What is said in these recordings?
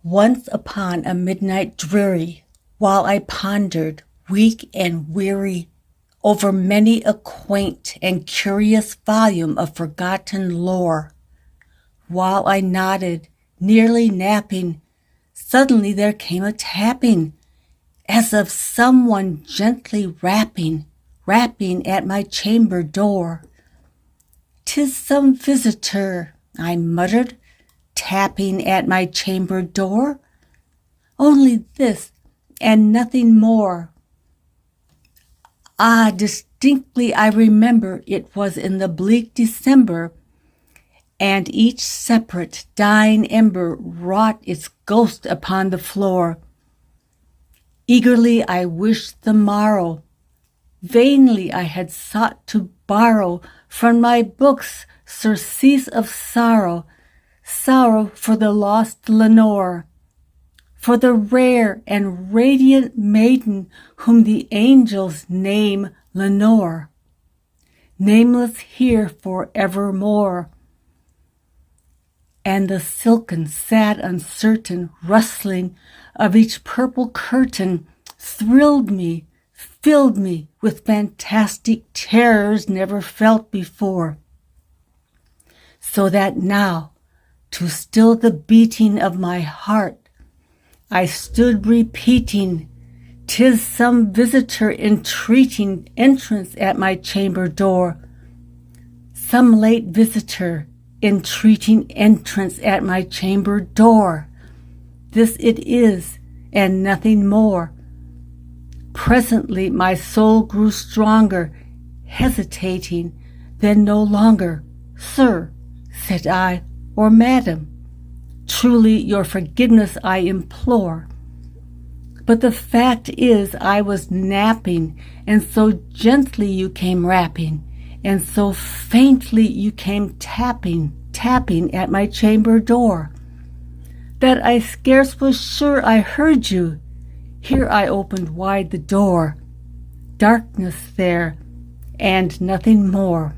Once upon a midnight dreary, while I pondered, weak and weary, over many a quaint and curious volume of forgotten lore, while I nodded, nearly napping, suddenly there came a tapping, as of someone gently rapping at my chamber door. "'Tis some visitor," I muttered, tapping at my chamber door. "Only this, and nothing more." Ah, distinctly I remember it was in the bleak December, and each separate dying ember wrought its ghost upon the floor. Eagerly I wished the morrow. Vainly I had sought to borrow from my books surcease of sorrow, sorrow for the lost Lenore, for the rare and radiant maiden whom the angels name Lenore, nameless here for evermore. And the silken, sad, uncertain rustling of each purple curtain thrilled me, filled me with fantastic terrors never felt before. So that now, to still the beating of my heart, I stood repeating, "'Tis some visitor entreating entrance at my chamber door. Some late visitor entreating entrance at my chamber door. This it is, and nothing more." Presently my soul grew stronger, hesitating, then no longer. "Sir," said I, "or madam, truly your forgiveness I implore. But the fact is I was napping, and so gently you came rapping, and so faintly you came tapping at my chamber door, that I scarce was sure I heard you. Here I opened wide the door. Darkness there, and nothing more."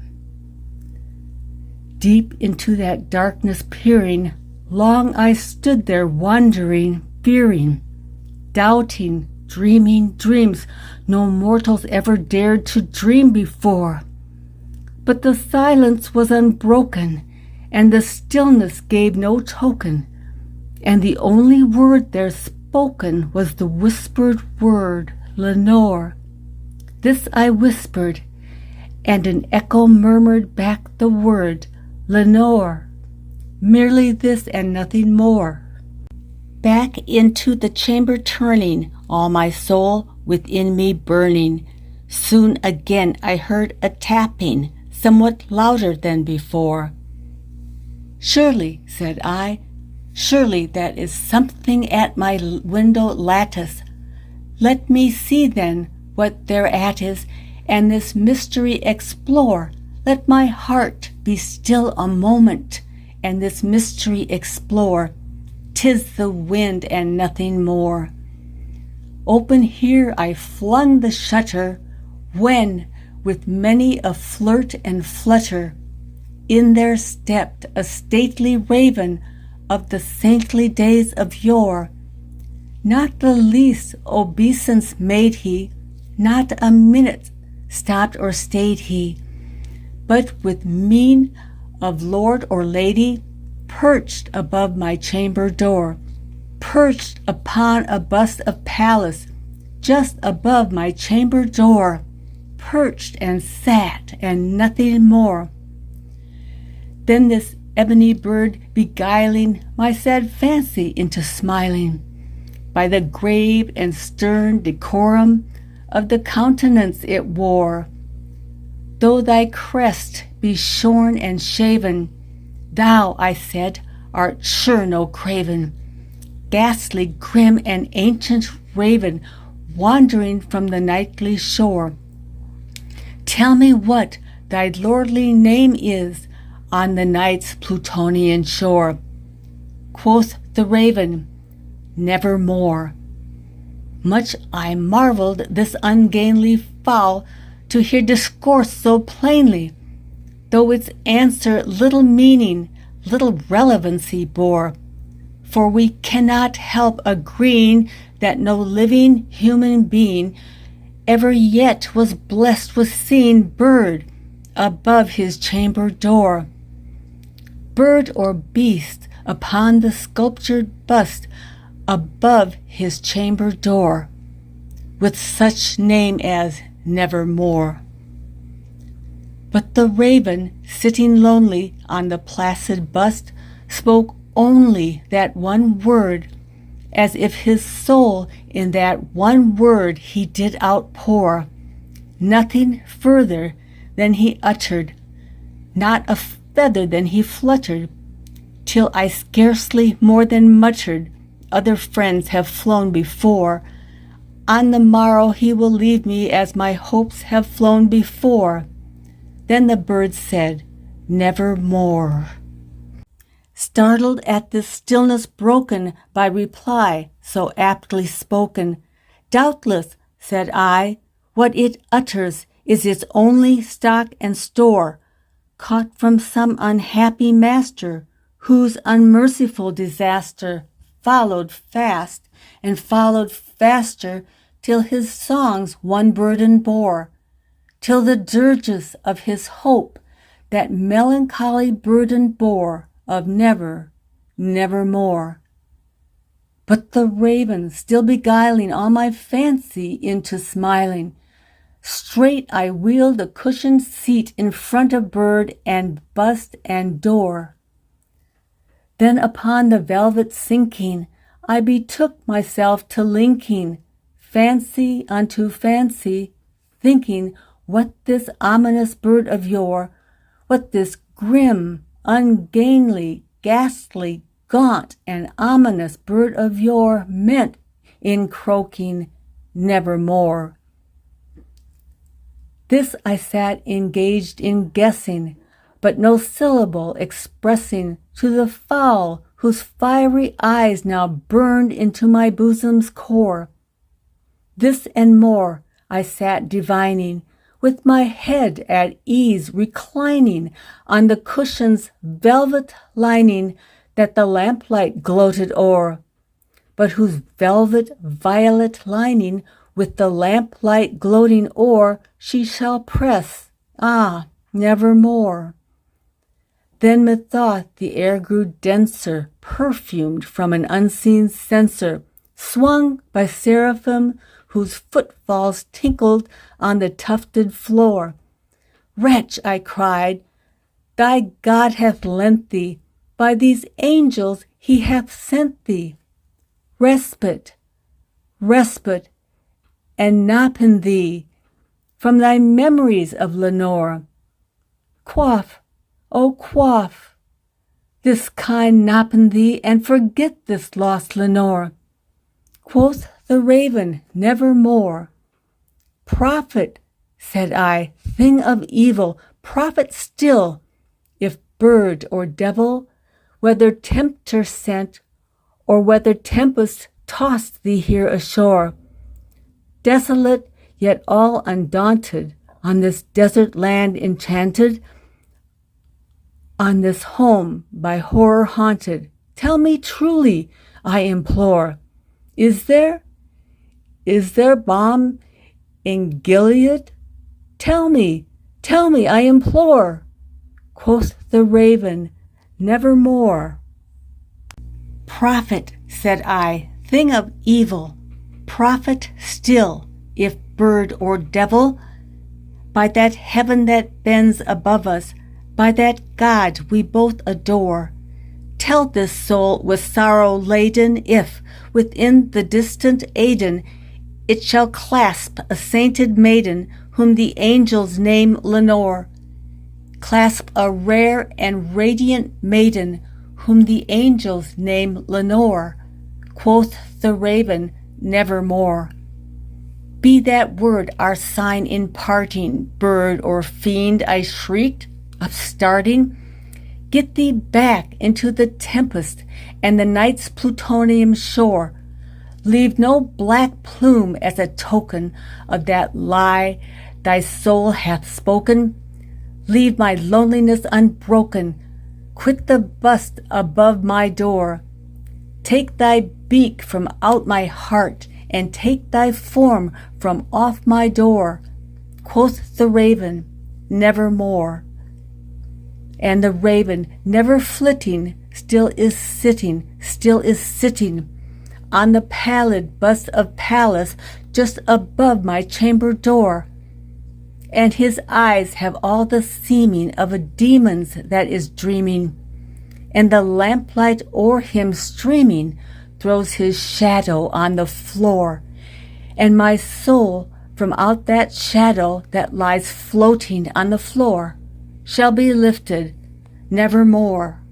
Deep into that darkness peering, long I stood there wondering, fearing, doubting, dreaming dreams no mortals ever dared to dream before. But the silence was unbroken, and the stillness gave no token, and the only word there spoken was the whispered word, "Lenore." This I whispered, and an echo murmured back the word, "Lenore." Merely this and nothing more. Back into the chamber turning, all my soul within me burning, soon again I heard a tapping, somewhat louder than before. "Surely," said I, "surely that is something at my window lattice. Let me see then what thereat is, and this mystery explore. Let my heart be still a moment, and this mystery explore. 'Tis the wind and nothing more." Open here I flung the shutter, when, with many a flirt and flutter, in there stepped a stately raven of the saintly days of yore. Not the least obeisance made he, not a minute stopped or stayed he, but with mien of lord or lady, perched above my chamber door, perched upon a bust of Pallas, just above my chamber door, perched and sat, and nothing more. Then this ebony bird beguiling my sad fancy into smiling, by the grave and stern decorum of the countenance it wore. "Though thy crest be shorn and shaven, thou," I said, "art sure no craven, ghastly, grim, and ancient raven, wandering from the nightly shore. Tell me what thy lordly name is on the night's Plutonian shore." Quoth the raven, "Nevermore." Much I marveled this ungainly fowl to hear discourse so plainly, though its answer little meaning, little relevancy bore. for we cannot help agreeing that no living human being ever yet was blessed with seeing bird above his chamber door. Bird or beast upon the sculptured bust above his chamber door, with such name as Nevermore. But the raven, sitting lonely on the placid bust, spoke only that one word, as if his soul in that one word he did outpour. Nothing further than he uttered, not a feather than he fluttered, till I scarcely more than muttered, other friends have flown before. On the morrow he will leave me as my hopes have flown before. Then the bird said, Nevermore. Startled at this stillness broken by reply so aptly spoken, doubtless, said I, what it utters is its only stock and store, caught from some unhappy master, whose unmerciful disaster followed fast and followed faster, till his songs one burden bore, till the dirges of his hope that melancholy burden bore of never, nevermore. But the raven, still beguiling all my fancy into smiling, straight I wheeled a cushioned seat in front of bird and bust and door. Then upon the velvet sinking, I betook myself to linking fancy unto fancy, thinking what this ominous bird of yore, what this grim, ungainly, ghastly, gaunt, and ominous bird of yore meant in croaking nevermore. This I sat engaged in guessing, but no syllable expressing to the fowl whose fiery eyes now burned into my bosom's core. This and more I sat divining, with my head at ease reclining on the cushion's velvet lining that the lamplight gloated o'er, but whose velvet violet lining with the lamplight gloating o'er she shall press, nevermore. Then methought the air grew denser, perfumed from an unseen censer, swung by seraphim whose footfalls tinkled on the tufted floor. Wretch, I cried, thy God hath lent thee, by these angels he hath sent thee respite, respite, and nappen thee from thy memories of Lenore. Quaff, O quaff, this kind nappen thee, and forget this lost Lenore. Quoth the raven, nevermore. Prophet, said I, thing of evil, prophet still, if bird or devil, whether tempter sent, or whether tempest tossed thee here ashore, desolate yet all undaunted, on this desert land enchanted, on this home by horror haunted, tell me truly, I implore, is there balm in Gilead? Tell me, I implore. Quoth the raven, nevermore. Prophet, said I, thing of evil, prophet still, if bird or devil, by that heaven that bends above us, by that God we both adore, tell this soul with sorrow laden if, within the distant Aidenn, it shall clasp a sainted maiden whom the angels name Lenore, clasp a rare and radiant maiden whom the angels name Lenore. Quoth the raven, nevermore. Be that word our sign in parting, bird or fiend, I shrieked, upstarting. Get thee back into the tempest and the night's plutonium shore. Leave no black plume as a token of that lie thy soul hath spoken. Leave my loneliness unbroken. Quit the bust above my door. Take thy beak from out my heart, and take thy form from off my door. Quoth the raven, nevermore. And the raven, never flitting, still is sitting on the pallid bust of Pallas just above my chamber door. And his eyes have all the seeming of a demon's that is dreaming, and the lamplight o'er him streaming throws his shadow on the floor, and my soul from out that shadow that lies floating on the floor shall be lifted nevermore.